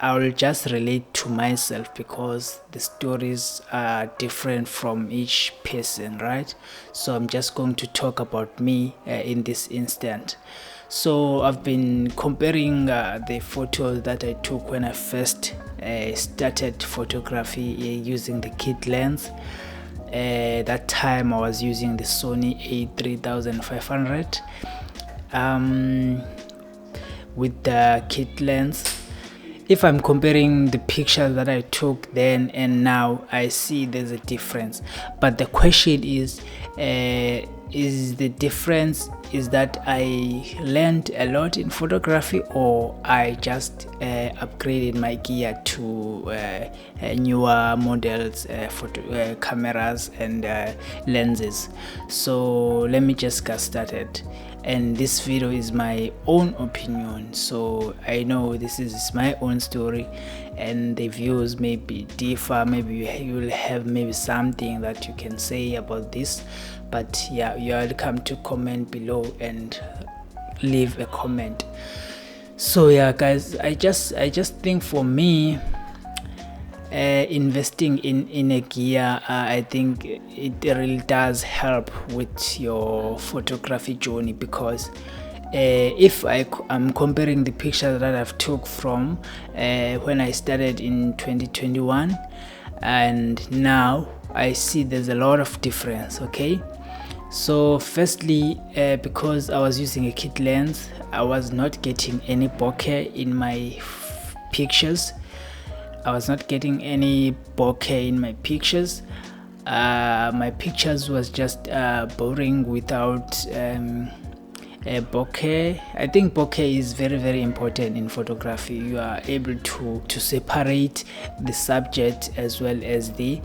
I will just relate to myself because the stories are different from each person, right? So I'm just going to talk about me in this instant. So I've been comparing the photos that I took when I first started photography using the kit lens. That time I was using the Sony A3500 with the kit lens. If I'm comparing the pictures that I took then and now, I see there's a difference. But the question is the difference is that I learned a lot in photography, or I just upgraded my gear to newer models, photo cameras and lenses. So let me just get started. And this video is my own opinion, so I know this is my own story and the views maybe differ. Maybe you will have maybe something that you can say about this, but yeah, you're welcome to comment below and leave a comment. So yeah guys, I just think for me, investing in a gear, I think it really does help with your photography journey, because if I'm comparing the pictures that I've took from when I started in 2021 and now, I see there's a lot of difference. Okay, so firstly, because I was using a kit lens, I was not getting any bokeh in my pictures. I was not getting any bokeh in my pictures. My pictures was just boring without a bokeh. I think bokeh is very important in photography. You are able to separate the subject as well as the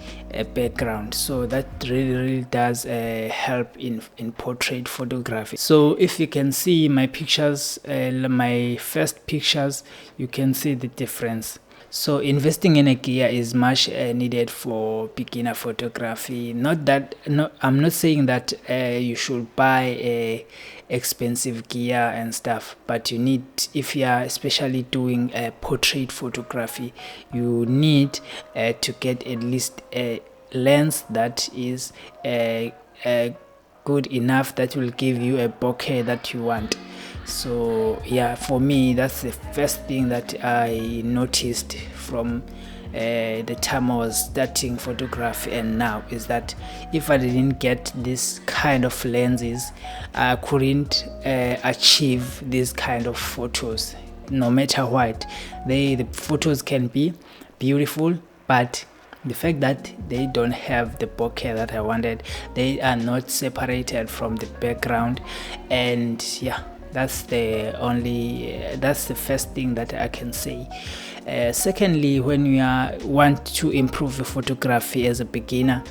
background, so that really does help in portrait photography. So if you can see my pictures, my first pictures, you can see the difference. So investing in a gear is much needed for beginner photography. I'm not saying that you should buy a expensive gear and stuff, but you need, if you are especially doing portrait photography, you need to get at least a lens that is good enough, that will give you a bokeh that you want. So yeah, for me, that's the first thing that I noticed from the time I was starting photography and now, is that if I didn't get this kind of lenses, I couldn't achieve this kind of photos. No matter what, the photos can be beautiful, but the fact that they don't have the bokeh that I wanted, they are not separated from the background, and yeah, that's the first thing that I can say. Secondly, when you want to improve your photography as a beginner,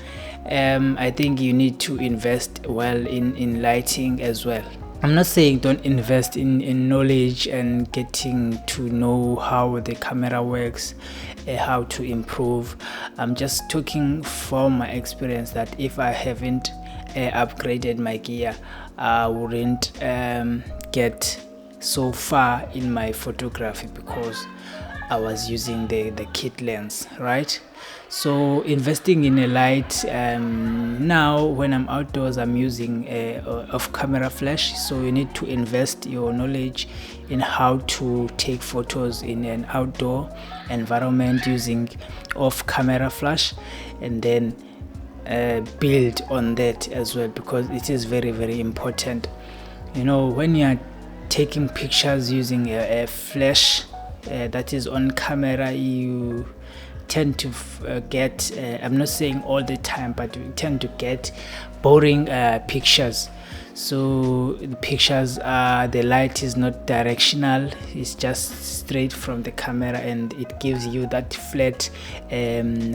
I think you need to invest well in lighting as well. I'm not saying don't invest in knowledge and getting to know how the camera works, how to improve. I'm just talking from my experience that if I haven't upgraded my gear, I wouldn't get so far in my photography, because I was using the kit lens, right? So investing in a light, now when I'm outdoors, I'm using off camera flash. So you need to invest your knowledge in how to take photos in an outdoor environment using off camera flash, and then build on that as well, because it is very important. You know, when you are taking pictures using a flash that is on camera, you tend to get, I'm not saying all the time, but you tend to get boring pictures. So the pictures, the light is not directional, it's just straight from the camera, and it gives you that flat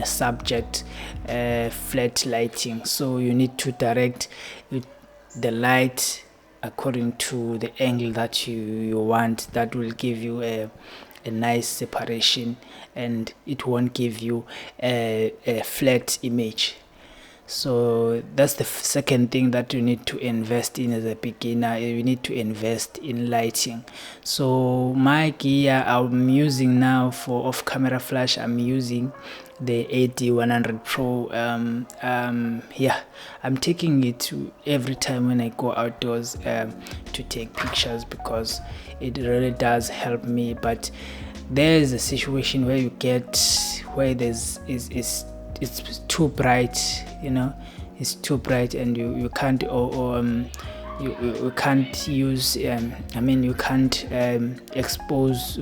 subject, flat lighting. So you need to direct the light according to the angle that you want. That will give you a nice separation, and it won't give you a flat image. So that's the second thing that you need to invest in as a beginner. You need to invest in lighting. So my gear I'm using now for off camera flash, I'm using the AD100 Pro. Yeah, I'm taking it to every time when I go outdoors to take pictures, because it really does help me. But there is a situation where you get where it's too bright, it's too bright, and you can't you can't use you can't expose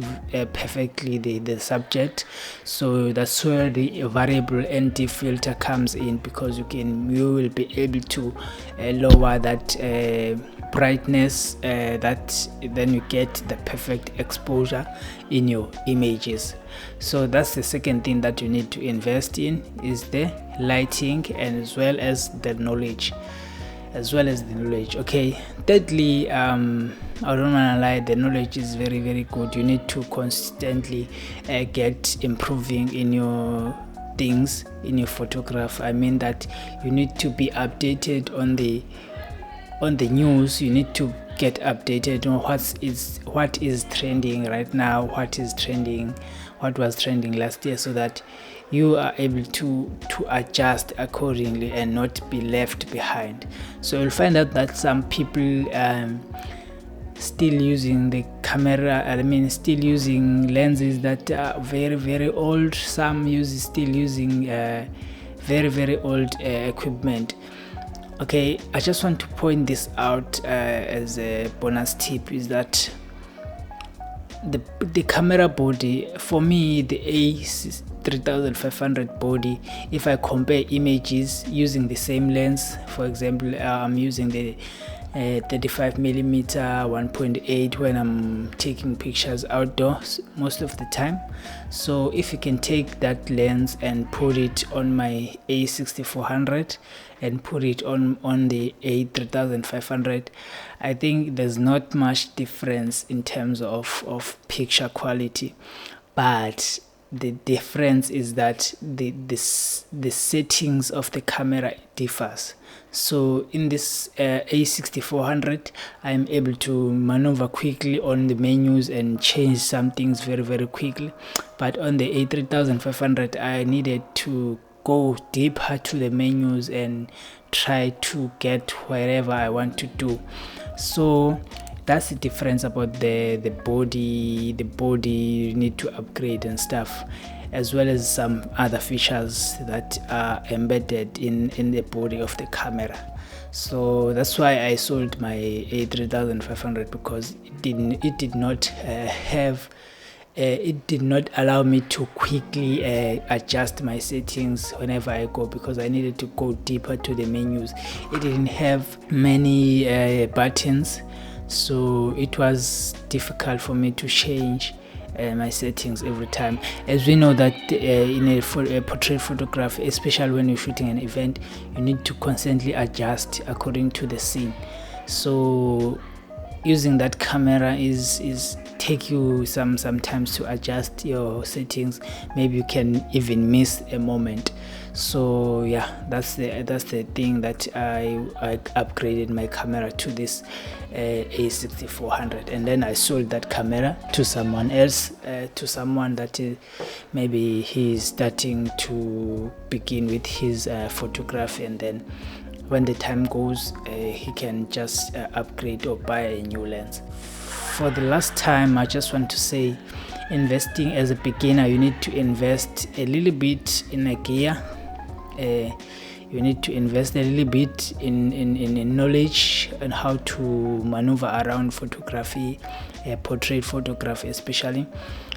perfectly the subject. So that's where the variable ND filter comes in, because you will be able to lower that brightness, that then you get the perfect exposure in your images. So that's the second thing that you need to invest in, is the lighting, and as well as the knowledge. Okay, thirdly, I don't wanna lie, the knowledge is very, very good. You need to constantly get improving in your things, in your photograph. I mean that you need to be updated on the news. You need to get updated on what is trending right now, what was trending last year, so that you are able to adjust accordingly and not be left behind. So you'll find out that some people still using the camera, still using lenses that are very, very old. Some still using very, very old equipment. Okay, I just want to point this out as a bonus tip, is that the camera body, for me, the A3500 body, if I compare images using the same lens, for example, I'm using the 35mm 1.8 when I'm taking pictures outdoors most of the time. So if you can take that lens and put it on my A6400 and put it on the A3500, I think there's not much difference in terms of picture quality. But the difference is that the settings of the camera differs. So in this A6400, I'm able to maneuver quickly on the menus and change some things very, very quickly. But on the A3500, I needed to go deeper to the menus and try to get wherever I want to do. So that's the difference about the body. The body you need to upgrade and stuff, as well as some other features that are embedded in the body of the camera. So that's why I sold my A3500, because it did not allow me to quickly adjust my settings whenever I go, because I needed to go deeper to the menus. It didn't have many buttons, so it was difficult for me to change my settings every time. As we know that in a portrait photograph, especially when you're shooting an event, you need to constantly adjust according to the scene. So using that camera is take you sometimes to adjust your settings. Maybe you can even miss a moment. So yeah, that's the thing that I upgraded my camera to this A6400, and then I sold that camera to someone else, to someone that maybe he's starting to begin with his photography, and then when the time goes, he can just upgrade or buy a new lens. For the last time, I just want to say, investing as a beginner, you need to invest a little bit in a gear. You need to invest a little bit in knowledge and how to maneuver around photography, portrait photography especially.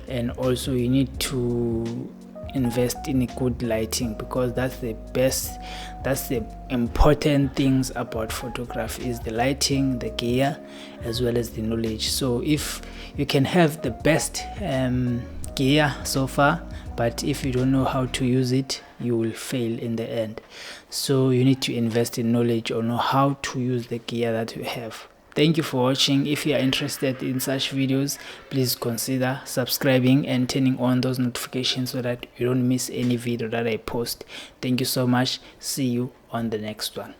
And also you need to invest in a good lighting, because that's the important things about photography, is the lighting, the gear, as well as the knowledge. So if you can have the best gear so far, but if you don't know how to use it, you will fail in the end. So you need to invest in knowledge or know how to use the gear that you have. Thank you for watching. If you are interested in such videos, please consider subscribing and turning on those notifications so that you don't miss any video that I post. Thank you so much. See you on the next one.